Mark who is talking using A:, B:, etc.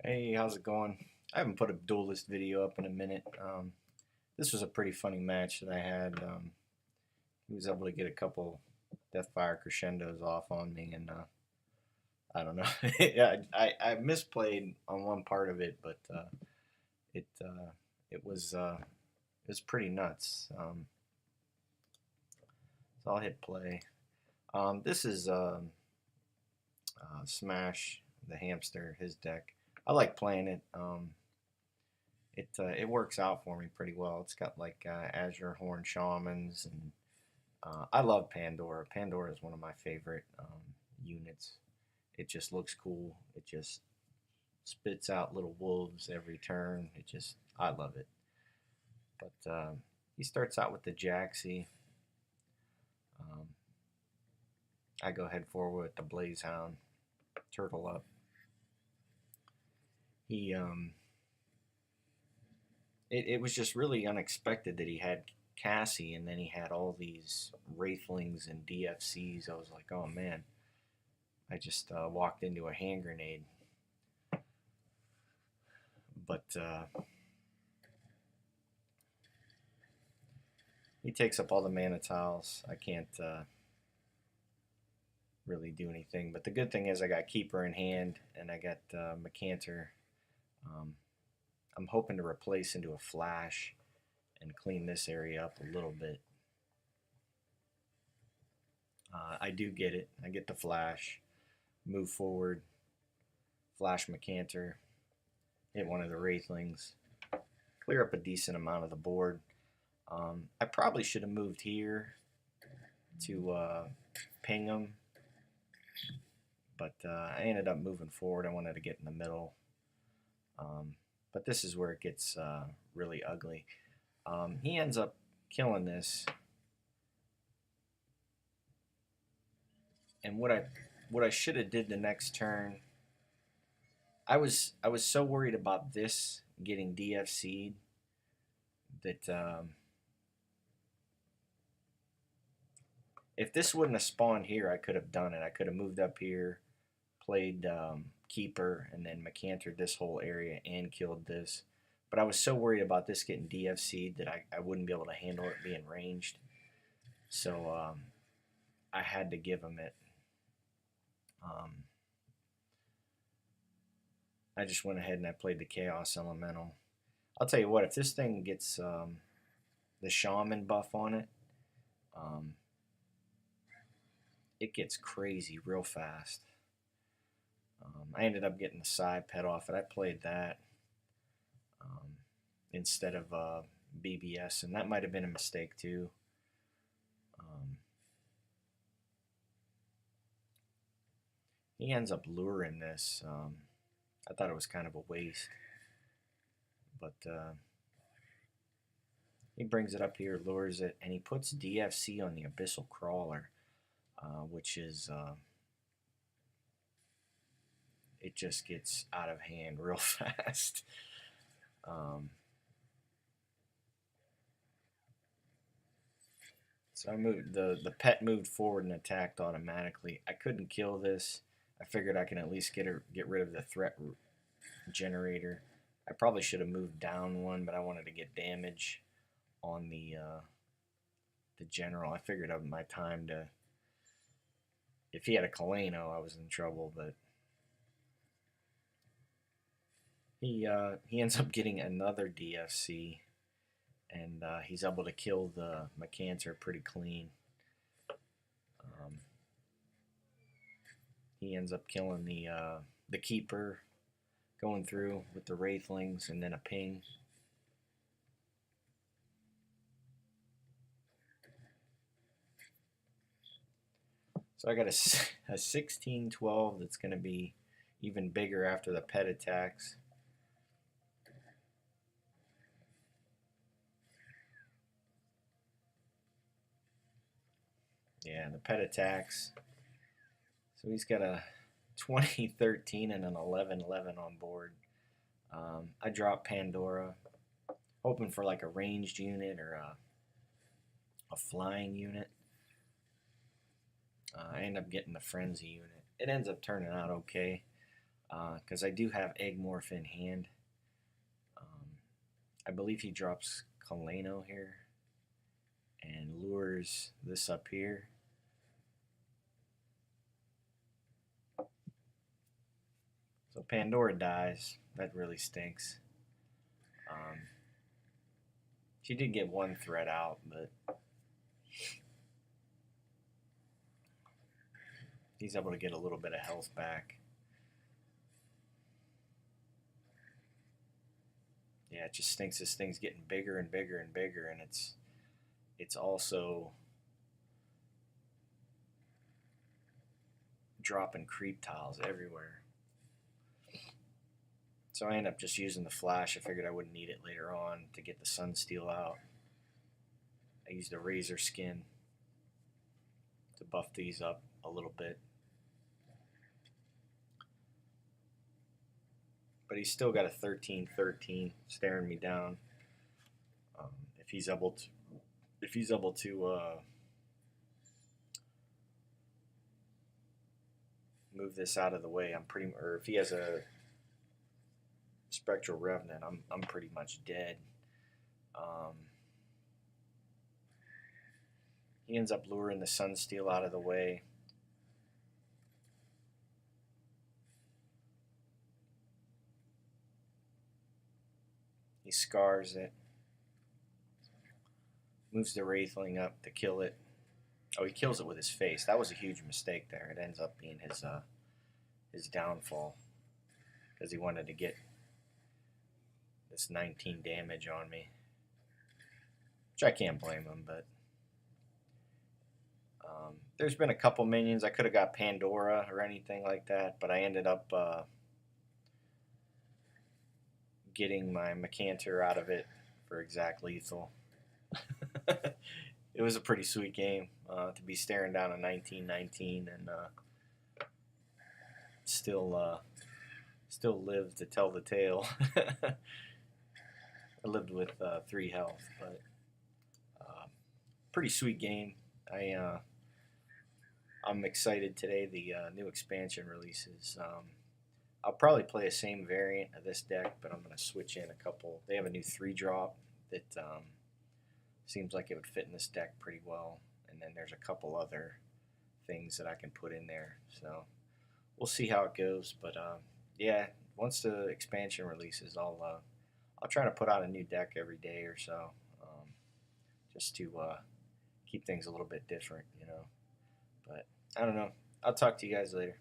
A: Hey, how's it going? I haven't put a Duelyst video up in a minute. This was a pretty funny match that I had. He was able to get a couple Deathfire crescendos off on me, and I don't know. Yeah, I misplayed on one part of it, but it it was it was pretty nuts. So I'll hit play. This is Smash the hamster, his deck. I like playing it. It works out for me pretty well. It's got like Azure Horn Shamans, and I love Pandora. Pandora is one of my favorite units. It just looks cool. It just spits out little wolves every turn. I love it. But he starts out with the Jaxie. Um, I go head forward with the Blazehound, Turtle up. He it was just really unexpected that he had Cassy, and then he had all these Wraithlings and DFCs. I was like, oh man, I just walked into a hand grenade. But he takes up all the mana tiles. I can't really do anything. But the good thing is I got Keeper in hand, and I got Macantor. Um, I'm hoping to replace into a Flash and clean this area up a little bit. I do get it. I get the Flash, move forward, Flash Macantor, hit one of the Wraithlings, clear up a decent amount of the board. I probably should have moved here to ping him, but I ended up moving forward. I wanted to get in the middle. But this is where it gets really ugly. He ends up killing this. And what I should have did the next turn, I was so worried about this getting DFC'd that if this wouldn't have spawned here, I could have done it. I could have moved up here, played Keeper, and then Macantored this whole area and killed this. But I was so worried about this getting DFC'd that I wouldn't be able to handle it being ranged. So I had to give him it. I just went ahead and I played the Chaos Elemental. I'll tell you what, if this thing gets the Shaman buff on it, it gets crazy real fast. I ended up getting the side pet off it. I played that instead of BBS, and that might have been a mistake too. He ends up luring this. I thought it was kind of a waste, but he brings it up here, lures it, and he puts DFC on the Abyssal Crawler, which is it just gets out of hand real fast. So I moved the pet moved forward and attacked automatically. I couldn't kill this. I figured I can at least get rid of the threat generator. I probably should have moved down one, but I wanted to get damage on the general. I figured out my time to. If he had a Kaleno, I was in trouble, but he ends up getting another DFC, and he's able to kill the Macantor pretty clean. He ends up killing the Keeper, going through with the Wraithlings, and then a ping. So I got a 16-12 that's going to be even bigger after the pet attacks. Yeah, the pet attacks. So he's got a 20-13 and an 11-11 on board. I dropped Pandora, hoping for like a ranged unit or a flying unit. I end up getting the Frenzy unit. It ends up turning out okay. because I do have Eggsmorph in hand. I believe he drops Kaleno here and lures this up here. So Pandora dies. That really stinks. She did get one threat out, but he's able to get a little bit of health back. Yeah, it just stinks. This thing's getting bigger and bigger and bigger, and it's also dropping creep tiles everywhere. So I end up just using the flash. I figured I wouldn't need it later on to get the Sunsteel out. I used a Razor Skin to buff these up a little bit. But he's still got a 13-13 staring me down. If he's able to move this out of the way, or if he has a Spectral Revenant, I'm pretty much dead. He ends up luring the Sunsteel out of the way. He scars it. Moves the Wraithling up to kill it. Oh, he kills it with his face. That was a huge mistake there. It ends up being his downfall because he wanted to get this 19 damage on me, which I can't blame him. But there's been a couple minions. I could have got Pandora or anything like that, but I ended up getting my Macantor out of it for exact lethal. It was a pretty sweet game to be staring down a 19-19 and still live to tell the tale. I lived with 3 health, but pretty sweet game. I'm excited today. The new expansion releases. I'll probably play a same variant of this deck, but I'm going to switch in a couple. They have a new 3-drop that seems like it would fit in this deck pretty well, and then there's a couple other things that I can put in there. So we'll see how it goes. But yeah, once the expansion releases, I'll try to put out a new deck every day or so, just to keep things a little bit different, you know. But I don't know. I'll talk to you guys later.